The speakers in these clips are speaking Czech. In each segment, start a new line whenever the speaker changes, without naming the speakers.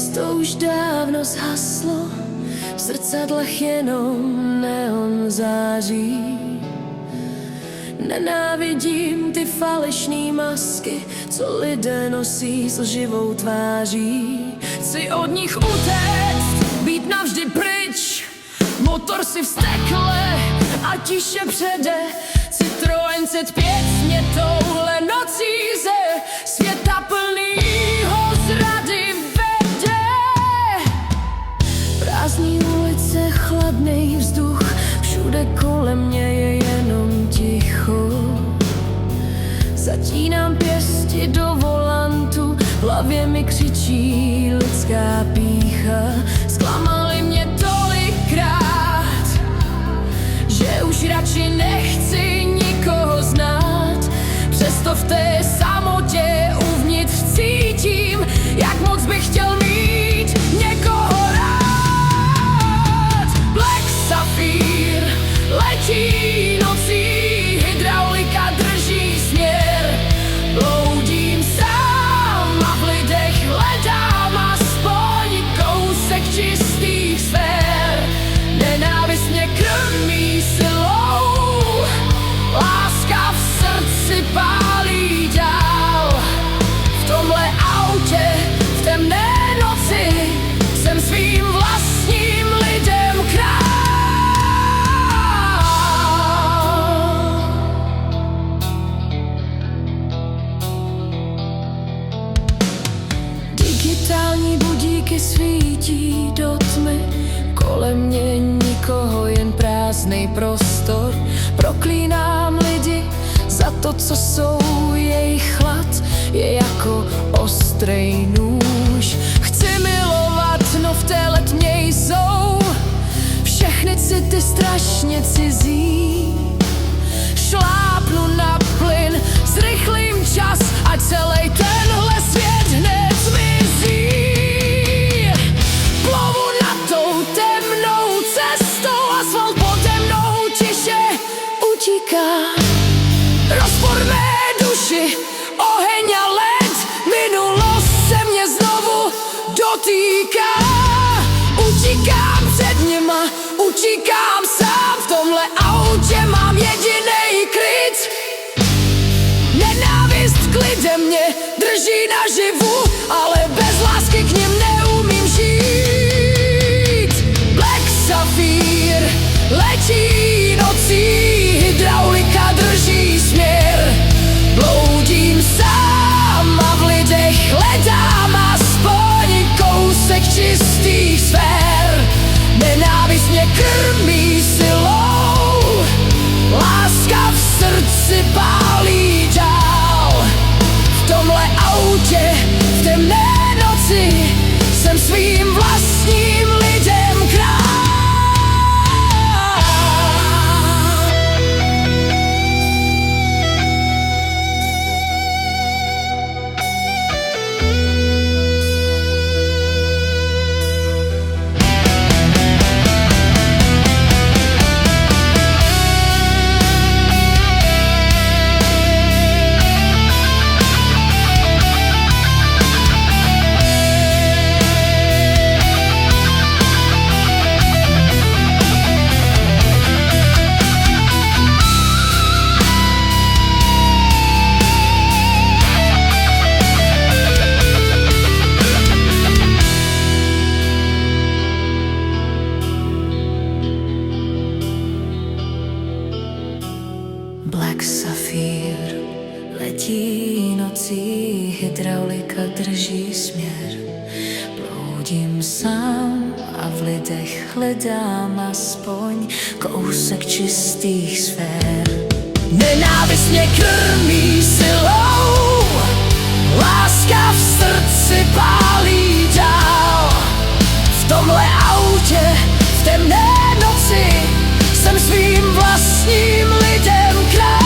Město už dávno zhaslo, v zrcadlech jenom neon září. Nenávidím ty falešný masky, co lidé nosí s lživou tváří. Chci od nich utéct, být navždy pryč, motor si vztekle a tiše přede. Citroen C5 mě touhle nocí ze světa plnýho zrady vede. Prázdný ulice, chladnej vzduch, všude kolem mě je jenom ticho. Zatínám pěsti do volantu, v hlavě mi křičí lidská pýcha. Zklamali mě tolikrát, že už radši nechci nikoho znát. Přesto v té samotě uvnitř cítím, jak moc bych chtěl mít někoho rád. Black Sapphire letí nocí, hydraulika drží směr. Bloudím sám a v lidech hledám aspoň kousek čistých sfér. Nenávist mě krmí silou, láska v srdci pálí dál. V tomhle autě, v temné noci, jsem svým vlastním lidem král. Digitální budíky svítí do tmy, kolem mě nikoho, jen prázdnej prostor. Proklínám lidi za to, co jsou, jejich chlad je jako ostrej nůž. Chci milovat, no v téhle tmě jsou všechny city strašně cizí. Šlápnu na plyn, zrychlím čas, ať celej tenhle svět hned zmizí. Plovu nad tou temnou cestou, asfalt pode mnou tiše utíká. Rozpor mé duši, oheň a led, minulost se mě znovu dotýká. Utíkám před nima, utíkám sám, v tomhle autě mám jedinej kryt. Nenávist k lidem mě drží naživu, ale bez lásky k nim neumím žít. Black Sapphire letí nocí, hydraulika drží směr. Bloudím sám a v lidech hledám aspoň kousek čistých sfér. Nenávist mě krmí silou, láska v srdci pálí dál. V tomhle autě, v temné noci, jsem svým vlastním lidem král. Black Sapphire letí nocí, hydraulika drží směr. Bloudím sám a v lidech hledám aspoň kousek čistých sfér. Nenávist mě krmí silou, láska v srdci pálí dál. V tomhle autě, v temné noci, jsem svým vlastním lidem král.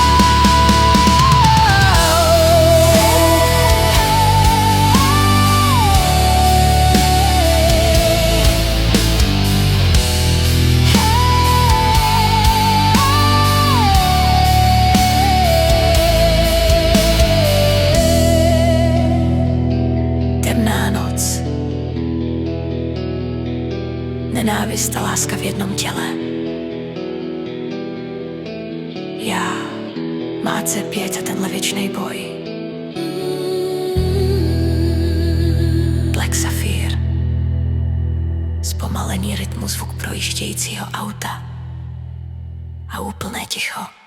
barvistá láska v jednom těle. Já, má C5 a tenhle věčnej boj. Black Sapphire. Zpomalený rytmus zvuk projíždějícího auta a úplné ticho.